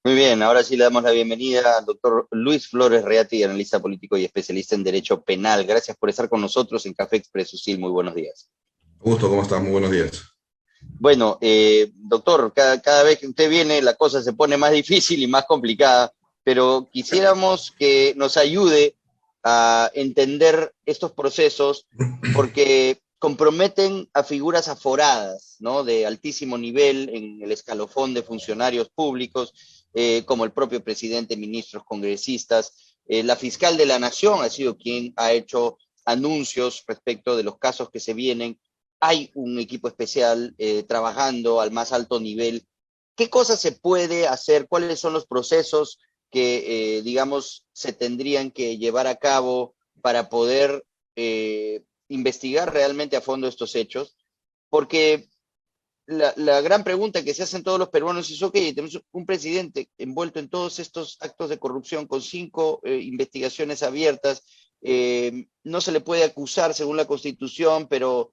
Muy bien, ahora sí le damos la bienvenida al doctor Luis Flores Reati, analista político y especialista en Derecho Penal. Gracias por estar con nosotros en Café Expreso. Sí, muy buenos días. Augusto, ¿cómo estás? Muy buenos días. Bueno, doctor, cada vez que usted viene la cosa se pone más difícil y más complicada, pero quisiéramos que nos ayude a entender estos procesos porque comprometen a figuras aforadas, ¿no? De altísimo nivel en el escalafón de funcionarios públicos, como el propio presidente, ministros, congresistas. La fiscal de la Nación ha sido quien ha hecho anuncios respecto de los casos que se vienen. Hay un equipo especial trabajando al más alto nivel. ¿Qué cosas se puede hacer? ¿Cuáles son los procesos que, digamos, se tendrían que llevar a cabo para poder investigar realmente a fondo estos hechos? Porque la gran pregunta que se hacen todos los peruanos es, ok, tenemos un presidente envuelto en todos estos actos de corrupción con 5 investigaciones abiertas, no se le puede acusar según la Constitución, pero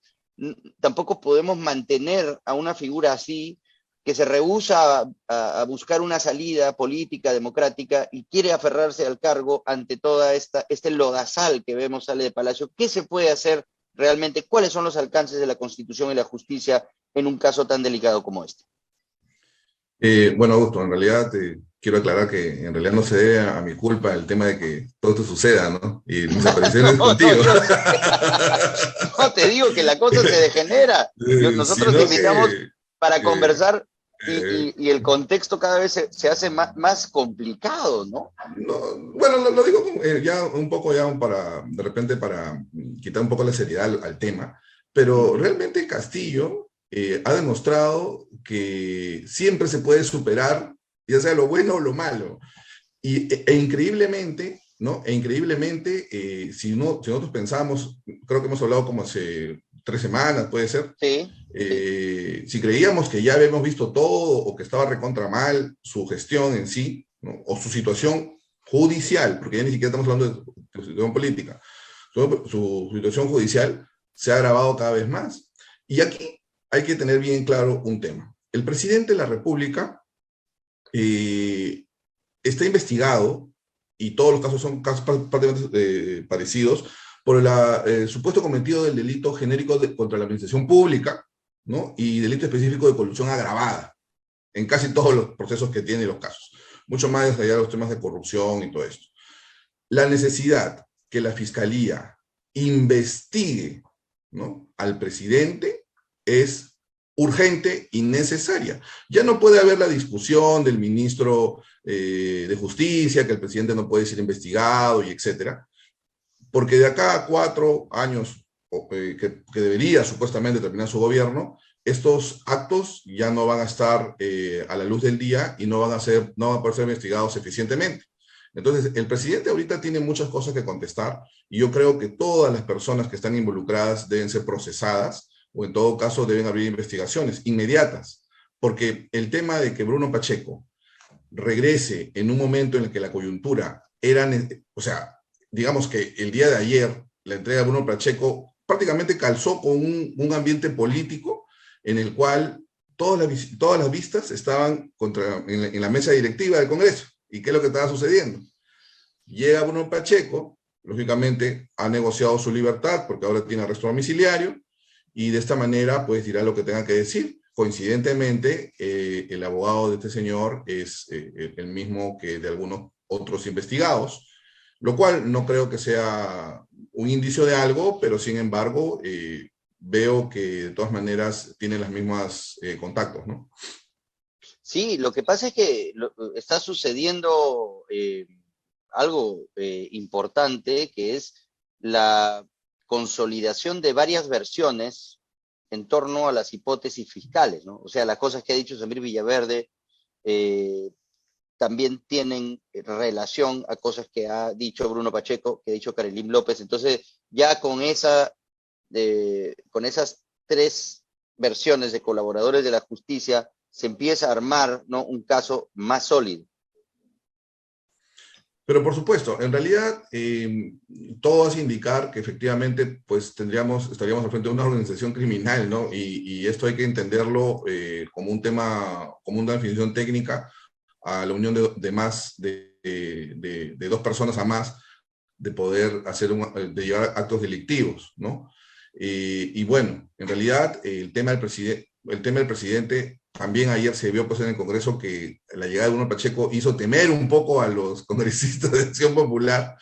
tampoco podemos mantener a una figura así que se rehúsa a buscar una salida política, democrática, y quiere aferrarse al cargo ante toda este lodazal que vemos sale de Palacio. ¿Qué se puede hacer realmente? ¿Cuáles son los alcances de la Constitución y la justicia en un caso tan delicado como este? Bueno, Augusto, en realidad te quiero aclarar que en realidad no se debe a mi culpa el tema de que todo esto suceda, ¿no? Y mis apariciones No, no, contigo. yo sé. No, te digo que la cosa se degenera. Nosotros te Sino invitamos para que, conversar eh, y el contexto cada vez se hace más complicado, ¿no? no, bueno, lo digo ya un poco ya para, de repente para quitar un poco la seriedad al tema, pero Ujú. realmente Castillo ha demostrado que siempre se puede superar, ya sea lo bueno o lo malo. E increíblemente, ¿no? E increíblemente, si, no, si nosotros pensamos, creo que hemos hablado como hace 3 semanas, puede ser, Sí, sí, si creíamos que ya habíamos visto todo o que estaba recontra mal su gestión en sí, ¿no? O su situación judicial, porque ya ni siquiera estamos hablando de su situación política, su situación judicial se ha agravado cada vez más. Y aquí hay que tener bien claro un tema. El presidente de la República está investigado, y todos los casos son casos prácticamente parecidos, por el supuesto cometido del delito genérico contra la administración pública, ¿no? Y delito específico de colusión agravada, en casi todos los procesos que tiene los casos. Mucho más allá de los temas de corrupción y todo esto. La necesidad que la Fiscalía investigue, ¿no?, al presidente es urgente y necesaria. Ya no puede haber la discusión del ministro de Justicia, que el presidente no puede ser investigado y etcétera, porque de acá a 4 años que debería supuestamente terminar su gobierno, estos actos ya no van a estar a la luz del día y no van a poder ser investigados eficientemente. Entonces, el presidente ahorita tiene muchas cosas que contestar y yo creo que todas las personas que están involucradas deben ser procesadas o en todo caso deben abrir investigaciones inmediatas, porque el tema de que Bruno Pacheco regrese en un momento en el que la coyuntura era, o sea, digamos que el día de ayer la entrega de Bruno Pacheco prácticamente calzó con un ambiente político en el cual todas las vistas estaban en la mesa directiva del Congreso. ¿Y qué es lo que estaba sucediendo? Llega Bruno Pacheco, lógicamente ha negociado su libertad porque ahora tiene arresto domiciliario y de esta manera pues dirá lo que tenga que decir. Coincidentemente, el abogado de este señor es el mismo que de algunos otros investigados, lo cual no creo que sea un indicio de algo, pero sin embargo veo que de todas maneras tienen las mismas contactos, ¿no? sí, lo que pasa es que está sucediendo algo importante, que es la consolidación de varias versiones en torno a las hipótesis fiscales, ¿no? O sea, las cosas que ha dicho Samir Villaverde eh, también tienen relación a cosas que ha dicho Bruno Pacheco, que ha dicho Karelim López. Entonces, ya con esas 3 versiones de colaboradores de la justicia, se empieza a armar, ¿no?, un caso más sólido. Pero por supuesto, en realidad todo hace indicar que efectivamente pues estaríamos al frente de una organización criminal, ¿no? Y esto hay que entenderlo como un tema, como una definición técnica, a la unión de más de dos personas a más, de poder de llevar actos delictivos, ¿no? Y bueno, en realidad el tema del presidente, también ayer se vio pues, en el Congreso que la llegada de Bruno Pacheco hizo temer un poco a los congresistas de Acción Popular,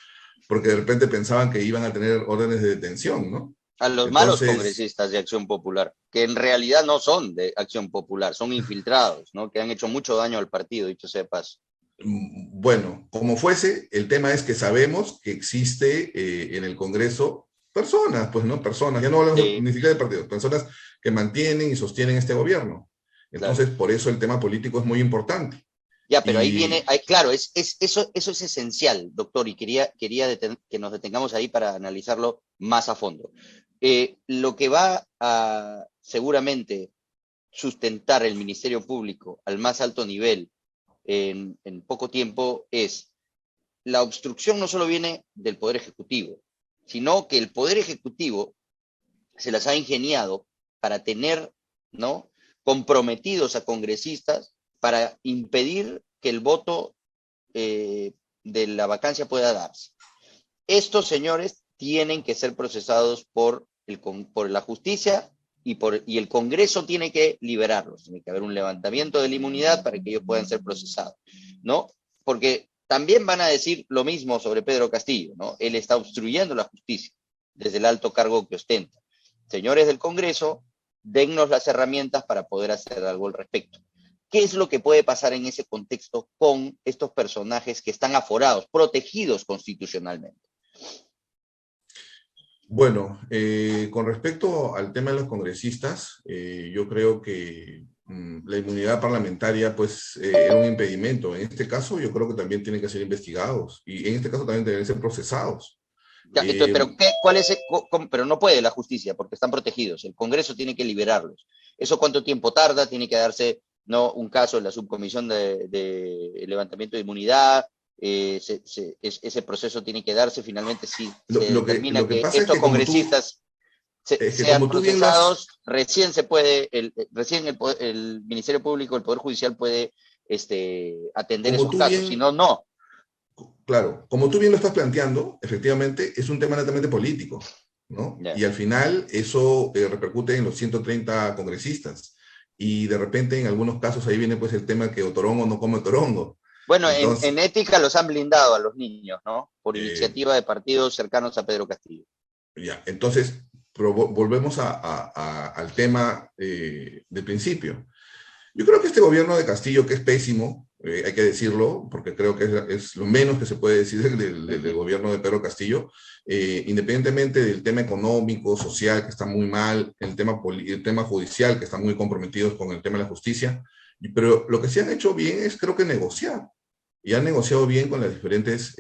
porque de repente pensaban que iban a tener órdenes de detención, ¿no? A los malos Entonces, congresistas de Acción Popular, que en realidad no son de Acción Popular, son infiltrados, ¿no? Que han hecho mucho daño al partido, dicho sea de paso. bueno, como fuese, el tema es que sabemos que existe en el Congreso personas, pues, ¿no? Personas, ya no hablamos Sí, ni siquiera de partidos, personas que mantienen y sostienen este gobierno. claro. Entonces, por eso el tema político es muy importante. Ya, pero ahí viene, Y, claro, eso es esencial, doctor, y quería que nos detengamos ahí para analizarlo más a fondo. Lo que va a seguramente sustentar el Ministerio Público al más alto nivel en poco tiempo es la obstrucción no solo viene del Poder Ejecutivo, sino que el Poder Ejecutivo se las ha ingeniado para tener, ¿no?, comprometidos a congresistas para impedir que el voto de la vacancia pueda darse. Estos señores tienen que ser procesados por la justicia y el Congreso tiene que liberarlos. Tiene que haber un levantamiento de la inmunidad para que ellos puedan ser procesados, ¿no? Porque también van a decir lo mismo sobre Pedro Castillo, ¿no? Él está obstruyendo la justicia desde el alto cargo que ostenta. Señores del Congreso, dennos las herramientas para poder hacer algo al respecto. ¿Qué es lo que puede pasar en ese contexto con estos personajes que están aforados, protegidos constitucionalmente? bueno, con respecto al tema de los congresistas, yo creo que la inmunidad parlamentaria, pues, era un impedimento. En este caso, yo creo que también tienen que ser investigados y en este caso también deben ser procesados. Ya, entonces, Eh, ¿cuál es pero no puede la justicia porque están protegidos. El Congreso tiene que liberarlos. ¿Eso cuánto tiempo tarda? Tiene que darse, no, un caso en la subcomisión de levantamiento de inmunidad. Ese proceso tiene que darse finalmente si se determina lo que que pasa estos congresistas es que sean como tú bien lo has, procesados, recién se puede, recién el Ministerio Público, el Poder Judicial puede atender como esos tú casos. Si bien, no, no. claro, como tú bien lo estás planteando, efectivamente es un tema netamente político, ¿no? Yeah. Y al final eso repercute en los 130 congresistas. Y de repente en algunos casos ahí viene pues el tema que o torongo no come torongo. Bueno, Entonces, en ética los han blindado a los niños, ¿no? Por eh, iniciativa de partidos cercanos a Pedro Castillo. ya, entonces volvemos al tema del principio. Yo creo que este gobierno de Castillo, que es pésimo, hay que decirlo, porque creo que es lo menos que se puede decir del gobierno de Pedro Castillo, independientemente del tema económico, social, que está muy mal, el tema judicial, que están muy comprometidos con el tema de la justicia, pero lo que sí han hecho bien es, creo que, negociar. Y han negociado bien con diferentes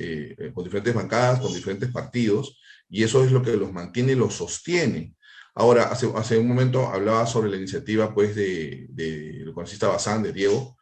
bancadas, con diferentes partidos, y eso es lo que los mantiene y los sostiene. Ahora, hace un momento hablaba sobre la iniciativa pues, del congresista Bazán, de Diego,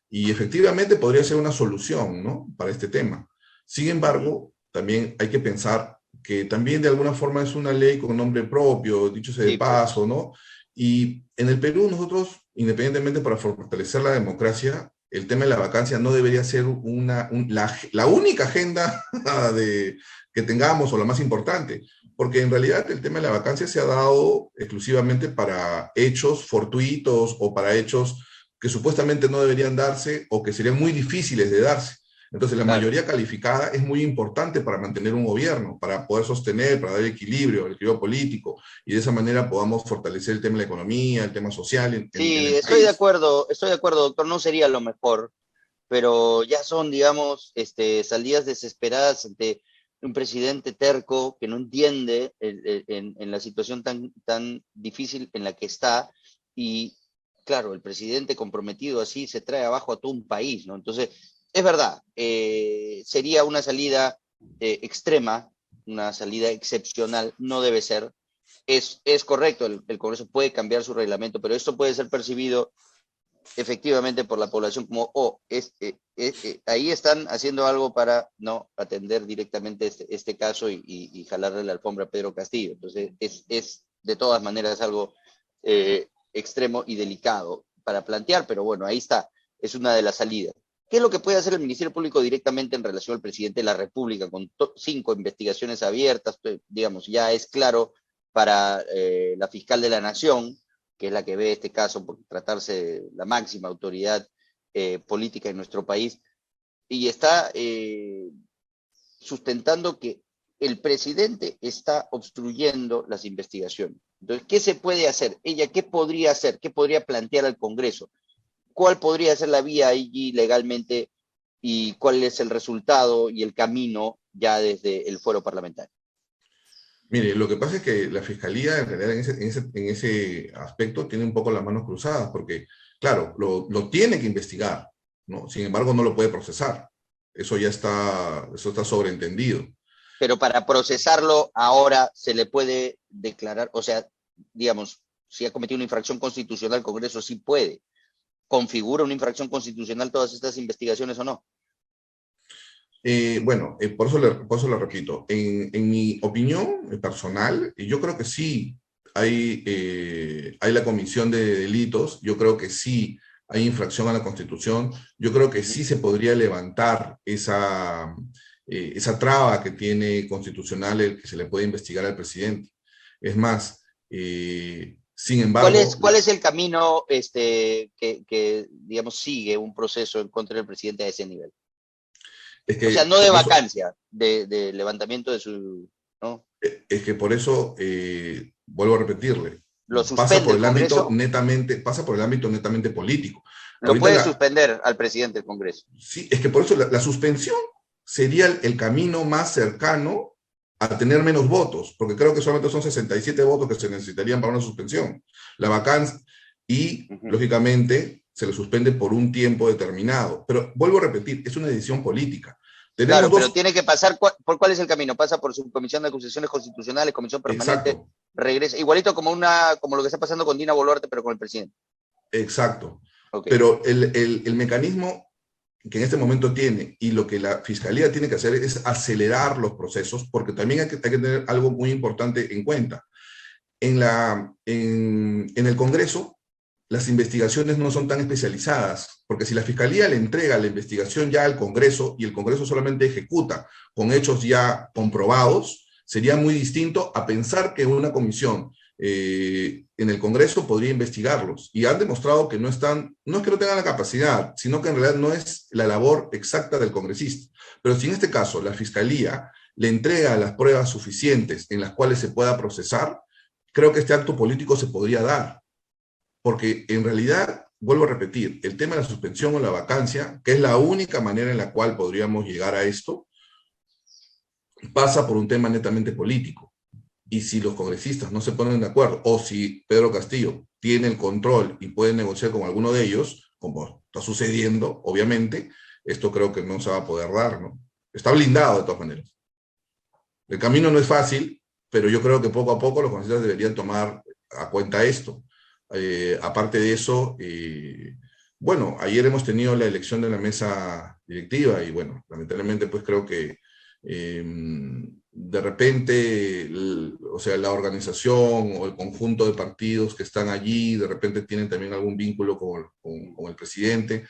y efectivamente podría ser una solución, ¿no?, para este tema. Sin Ujú. embargo, también hay que pensar que también de alguna forma es una ley con nombre propio, dicho sea de Sí, pues. paso, ¿no? Y en el Perú nosotros, independientemente para fortalecer la democracia, el tema de la vacancia no debería ser la única agenda que tengamos o la más importante, porque en realidad el tema de la vacancia se ha dado exclusivamente para hechos fortuitos o para hechos que supuestamente no deberían darse o que serían muy difíciles de darse. Entonces, la Claro. mayoría calificada es muy importante para mantener un gobierno, para poder sostener, para dar equilibrio, el equilibrio político, y de esa manera podamos fortalecer el tema de la economía, el tema social en Sí, el país. estoy de acuerdo, doctor, no sería lo mejor, pero ya son, digamos, salidas desesperadas ante un presidente terco que no entiende en la situación tan difícil en la que está. Y claro, el presidente comprometido así se trae abajo a todo un país, ¿no? Entonces, es verdad, sería una salida extrema, una salida excepcional, no debe ser. Es correcto, el Congreso puede cambiar su reglamento, pero esto puede ser percibido efectivamente por la población como, oh, ahí están haciendo algo para no atender directamente este caso y jalarle la alfombra a Pedro Castillo. Entonces, es de todas maneras algo extremo y delicado para plantear, pero bueno, ahí está, es una de las salidas. ¿Qué es lo que puede hacer el Ministerio Público directamente en relación al presidente de la República con 5 investigaciones abiertas? Digamos, ya es claro para la fiscal de la Nación, que es la que ve este caso por tratarse de la máxima autoridad política en nuestro país, y está sustentando que el presidente está obstruyendo las investigaciones. Entonces, ¿qué se puede hacer? Ella, ¿qué podría hacer? ¿Qué podría plantear al Congreso? ¿Cuál podría ser la vía allí legalmente y cuál es el resultado y el camino ya desde el fuero parlamentario? Mire, lo que pasa es que la Fiscalía en realidad en ese aspecto tiene un poco las manos cruzadas, porque, claro, lo tiene que investigar, ¿no? Sin embargo, no lo puede procesar. Eso está sobreentendido. Pero para procesarlo ahora se le puede declarar, o sea, digamos, si ha cometido una infracción constitucional, el Congreso sí puede. ¿Configura una infracción constitucional todas estas investigaciones o no? Bueno, por eso lo repito. En mi opinión personal, yo creo que sí hay la comisión de delitos, yo creo que sí hay infracción a la Constitución, yo creo que sí se podría levantar esa traba que tiene constitucional el que se le puede investigar al presidente. Es más, sin embargo... ¿Cuál es el camino digamos, sigue un proceso en contra del presidente a ese nivel? Es O sea, que no de por eso, vacancia, de levantamiento de su... ¿no? es que por eso vuelvo a repetirle, ¿Lo suspende el Congreso? pasa por el ámbito netamente político. Lo Ahorita puede suspender al presidente del Congreso. sí, es que por eso la suspensión sería el camino más cercano a tener menos votos, porque creo que solamente son 67 votos que se necesitarían para una suspensión. La vacancia, y lógicamente se le suspende por un tiempo determinado. Pero vuelvo a repetir, es una decisión política. Tenemos Claro, pero dos, tiene que pasar, ¿por cuál es el camino? Pasa por su comisión de acusaciones constitucionales, comisión permanente, exacto, regresa, igualito como lo que está pasando con Dina Boluarte, pero con el presidente. exacto. Ok. Pero el mecanismo que en este momento tiene y lo que la Fiscalía tiene que hacer es acelerar los procesos, porque también hay que tener algo muy importante en cuenta. En el Congreso, las investigaciones no son tan especializadas, porque si la Fiscalía le entrega la investigación ya al Congreso y el Congreso solamente ejecuta con hechos ya comprobados, sería muy distinto a pensar que una comisión en el Congreso podría investigarlos. Y han demostrado que no es que no tengan la capacidad, sino que en realidad no es la labor exacta del congresista. Pero si en este caso la Fiscalía le entrega las pruebas suficientes en las cuales se pueda procesar, creo que este acto político se podría dar. Porque en realidad, vuelvo a repetir, el tema de la suspensión o la vacancia, que es la única manera en la cual podríamos llegar a esto, pasa por un tema netamente político. Y si los congresistas no se ponen de acuerdo, o si Pedro Castillo tiene el control y puede negociar con alguno de ellos, como está sucediendo, obviamente, esto creo que no se va a poder dar, ¿no? Está blindado de todas maneras. El camino no es fácil, pero yo creo que poco a poco los congresistas deberían tomar a cuenta esto. Aparte de eso, bueno, ayer hemos tenido la elección de la mesa directiva y bueno, lamentablemente pues creo que de repente, o sea, la organización o el conjunto de partidos que están allí, de repente tienen también algún vínculo con el presidente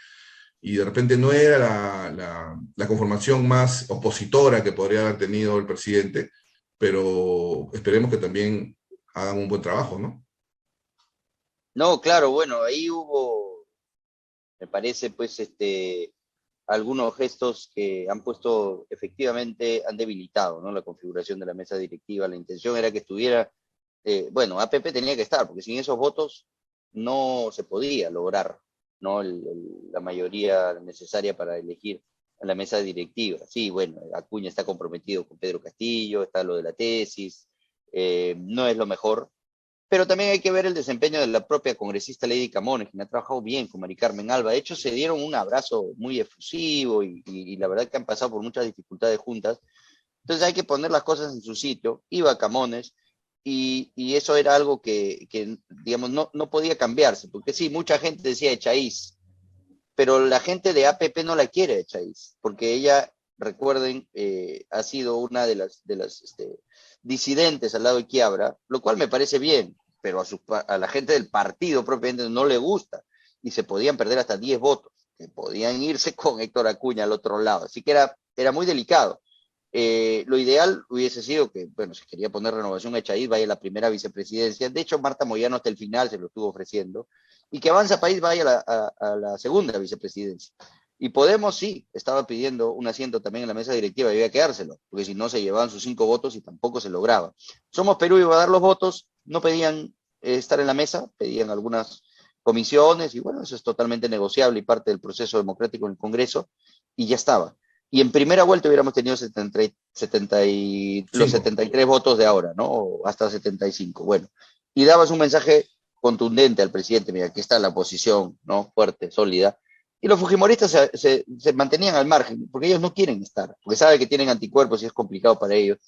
y de repente no era la conformación más opositora que podría haber tenido el presidente, pero esperemos que también hagan un buen trabajo, ¿no? No, claro, bueno, ahí hubo, me parece, pues, algunos gestos que han puesto, efectivamente, han debilitado, ¿no? La configuración de la mesa directiva. La intención era que estuviera, bueno, APP tenía que estar, porque sin esos votos no se podía lograr, ¿no? La mayoría necesaria para elegir a la mesa directiva. Sí, bueno, Acuña está comprometido con Pedro Castillo, está lo de la tesis, no es lo mejor, pero también hay que ver el desempeño de la propia congresista Lady Camones, quien ha trabajado bien con Mari Carmen Alba. De hecho, se dieron un abrazo muy efusivo y la verdad que han pasado por muchas dificultades juntas. Entonces hay que poner las cosas en su sitio. Iba Camones y eso era algo que digamos, no podía cambiarse, porque sí, mucha gente decía Echaíz, pero la gente de APP no la quiere Echaíz, porque ella, recuerden, ha sido una de las disidentes al lado de Quiabra, lo cual me parece bien, pero a la gente del partido propiamente no le gusta y se podían perder hasta 10 votos. que podían irse con Héctor Acuña al otro lado. Así que era muy delicado. Lo ideal hubiese sido que, bueno, si quería poner Renovación País, vaya a la primera vicepresidencia. De hecho, Marta Moyano hasta el final se lo estuvo ofreciendo. Y que Avanza País vaya a la segunda vicepresidencia. Y Podemos sí, estaba pidiendo un asiento también en la mesa directiva y había que dárselo, porque si no se llevaban sus 5 votos y tampoco se lograba. Somos Perú iba a dar los votos, no pedían estar en la mesa, pedían algunas comisiones y bueno, eso es totalmente negociable y parte del proceso democrático en el Congreso y ya estaba. Y en primera vuelta hubiéramos tenido los 5. 73 votos de ahora, ¿no? O hasta 75. Bueno, y dabas un mensaje contundente al presidente, mira, aquí está la oposición, ¿no? Fuerte, sólida. Y los fujimoristas se mantenían al margen, porque ellos no quieren estar, porque saben que tienen anticuerpos y es complicado para ellos.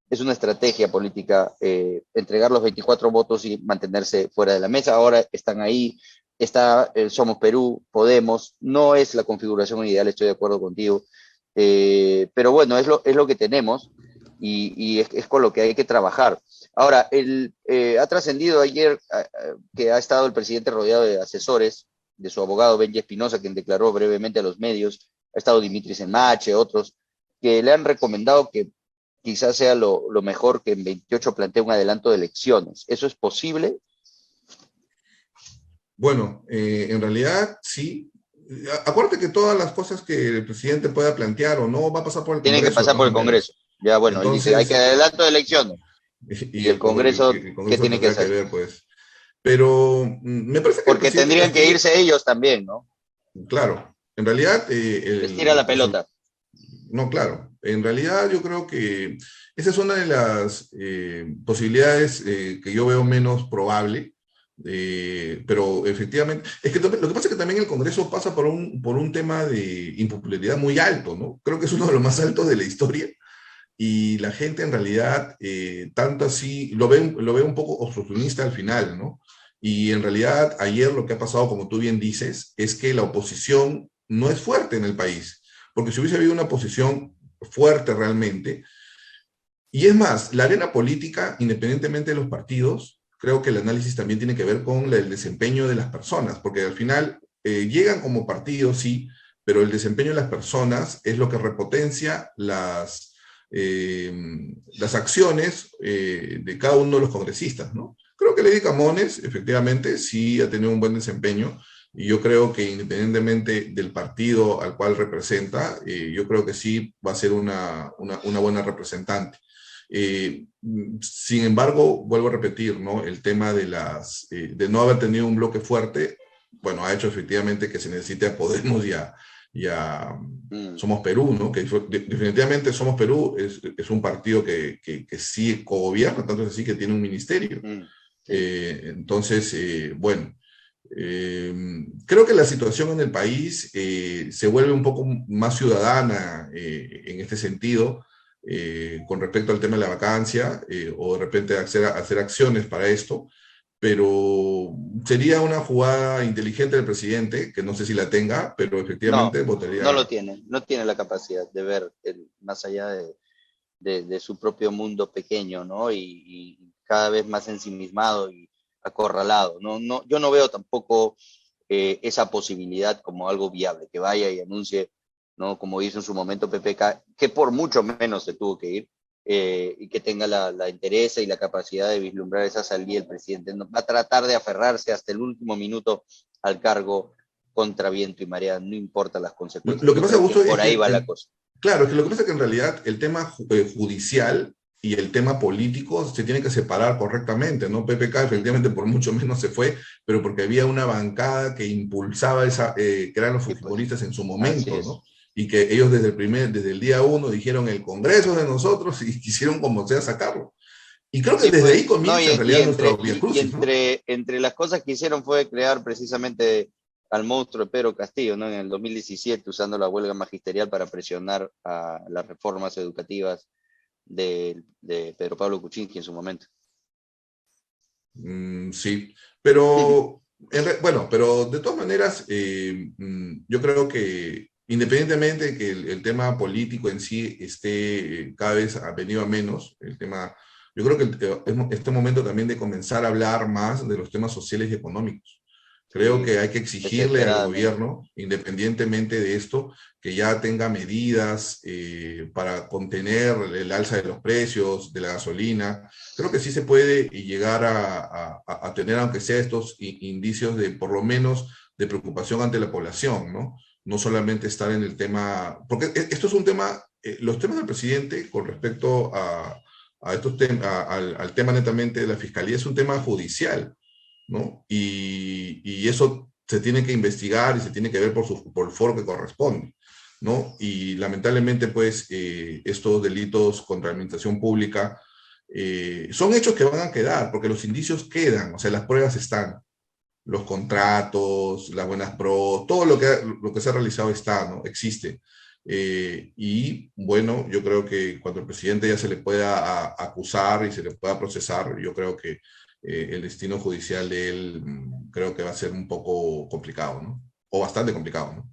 Es una estrategia política entregar los 24 votos y mantenerse fuera de la mesa. Ahora están ahí, está Somos Perú, Podemos, no es la configuración ideal, estoy de acuerdo contigo, pero bueno, es lo que tenemos y es con lo que hay que trabajar. Ahora, ha trascendido ayer que ha estado el presidente rodeado de asesores de su abogado Benji Espinosa, quien declaró brevemente a los medios, ha estado Dimitris Enmache, otros, que le han recomendado que quizás sea lo mejor que en 28 plantee un adelanto de elecciones. ¿Eso es posible? Bueno, en realidad sí. Acuérdate que todas las cosas que el presidente pueda plantear o no va a pasar por el Tiene que Congreso de pasar todas por el Congreso. maneras. Ya, bueno, él dice, hay que Entonces, adelanto de elecciones. y ¿Y el Congreso el qué Congreso tiene que tendrá que hacer? ver, pues. Pero me parece que el Porque presidente tendrían que Castillo, irse ellos también, ¿no? claro, en realidad, Les tira la pelota. no, claro, en realidad yo creo que esa es una de las posibilidades que yo veo menos probable, pero efectivamente, es que lo que pasa es que también el Congreso pasa por un tema de impopularidad muy alto, ¿no? Creo que es uno de los más altos de la historia y la gente en realidad, tanto así, lo ve un poco obstruccionista al final, ¿no? Y en realidad ayer lo que ha pasado, como tú bien dices, es que la oposición no es fuerte en el país, porque si hubiese habido una oposición fuerte realmente, y es más, la arena política, independientemente de los partidos, creo que el análisis también tiene que ver con el desempeño de las personas, porque al final llegan como partidos, sí, pero el desempeño de las personas es lo que repotencia las acciones de cada uno de los congresistas, ¿no? Creo que Lady Camones, efectivamente, sí ha tenido un buen desempeño, y yo creo que independientemente del partido al cual representa, yo creo que sí va a ser una buena representante. Sin embargo, vuelvo a repetir, ¿no? El tema de no haber tenido un bloque fuerte, bueno, ha hecho efectivamente que se necesite a Podemos y a Mm, Somos Perú, ¿no? Que definitivamente Somos Perú es un partido que sí cogobierna, tanto es así que tiene un ministerio. mm, sí. Entonces, bueno, creo que la situación en el país se vuelve un poco más ciudadana en este sentido, con respecto al tema de la vacancia, o de repente hacer acciones para esto, pero sería una jugada inteligente del presidente, que no sé si la tenga, pero No, efectivamente no lo votaría. tiene. No tiene la capacidad de ver más allá de su propio mundo pequeño, ¿no? Y cada vez más ensimismado y acorralado. No, no, yo no veo tampoco esa posibilidad como algo viable, que vaya y anuncie, ¿no? Como hizo en su momento PPK, que por mucho menos se tuvo que ir, y que tenga la interés y la capacidad de vislumbrar esa salida. El presidente no, va a tratar de aferrarse hasta el último minuto al cargo contra viento y marea, no importa las consecuencias. Lo que Yo pasa, creo que Augusto, es por que ahí va la cosa. claro, es que lo que pasa es que en realidad el tema judicial y el tema político se tienen que separar correctamente, ¿no? PPK efectivamente por mucho menos se fue, pero porque había una bancada que impulsaba que eran los Sí, pues, fujimoristas en su así momento, ¿no? es. Y que ellos desde el día uno dijeron el Congreso es de nosotros y quisieron como sea sacarlo. Y creo que Sí, desde ahí pues, no, comienza en realidad nuestra viacrucis, ¿no? entre las cosas que hicieron fue crear precisamente al monstruo de Pedro Castillo, ¿no? En el 2017, usando la huelga magisterial para presionar a las reformas educativas de Pedro Pablo Kuczynski en su momento. Sí, pero bueno, pero de todas maneras, yo creo que independientemente de que el tema político en sí esté cada vez ha venido a menos, el tema, yo creo que es este momento también de comenzar a hablar más de los temas sociales y económicos. Creo Sí, que hay que exigirle al desesperadamente. gobierno, independientemente de esto, que ya tenga medidas para contener el alza de los precios de la gasolina. Creo que sí se puede llegar a tener, aunque sea estos indicios de, por lo menos, de preocupación ante la población, ¿no? No solamente estar en el tema, porque esto es un tema, los temas del presidente con respecto a estos al tema netamente de la fiscalía es un tema judicial, ¿no? Y eso se tiene que investigar y se tiene que ver por el foro que corresponde, ¿no? Y lamentablemente, pues, estos delitos contra la administración pública son hechos que van a quedar, porque los indicios quedan, o sea, las pruebas están, los contratos, las buenas pros, todo lo que se ha realizado está, ¿no? Existe. Y bueno, yo creo que cuando el presidente ya se le pueda acusar y se le pueda procesar, yo creo que el destino judicial de él creo que va a ser un poco complicado, ¿no? O bastante complicado, ¿no?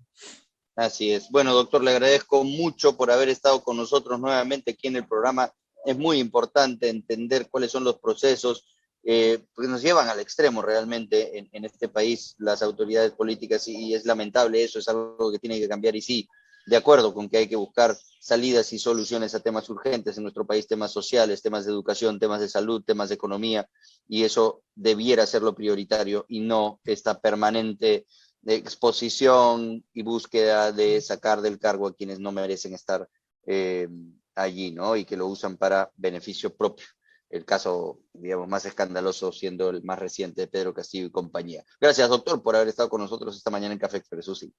Así es. Bueno, doctor, le agradezco mucho por haber estado con nosotros nuevamente aquí en el programa. Es muy importante entender cuáles son los procesos, porque nos llevan al extremo realmente en este país las autoridades políticas y es lamentable eso, es algo que tiene que cambiar y sí, de acuerdo con que hay que buscar salidas y soluciones a temas urgentes en nuestro país, temas sociales, temas de educación, temas de salud, temas de economía, y eso debiera ser lo prioritario y no esta permanente de exposición y búsqueda de sacar del cargo a quienes no merecen estar allí, ¿no? Y que lo usan para beneficio propio. El caso, digamos, más escandaloso siendo el más reciente de Pedro Castillo y compañía. Gracias, doctor, por haber estado con nosotros esta mañana en Café Expreso. Sí,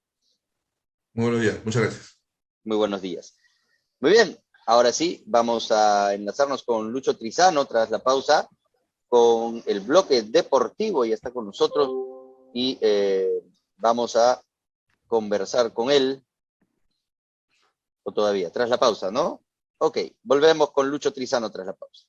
Muy buenos días, muchas gracias. muy buenos días. Muy bien, ahora sí, vamos a enlazarnos con Lucho Trizano tras la pausa con el bloque deportivo. Ya está con nosotros y vamos a conversar con él, o todavía, tras la pausa, ¿no? Ok, volvemos con Lucho Trizano tras la pausa.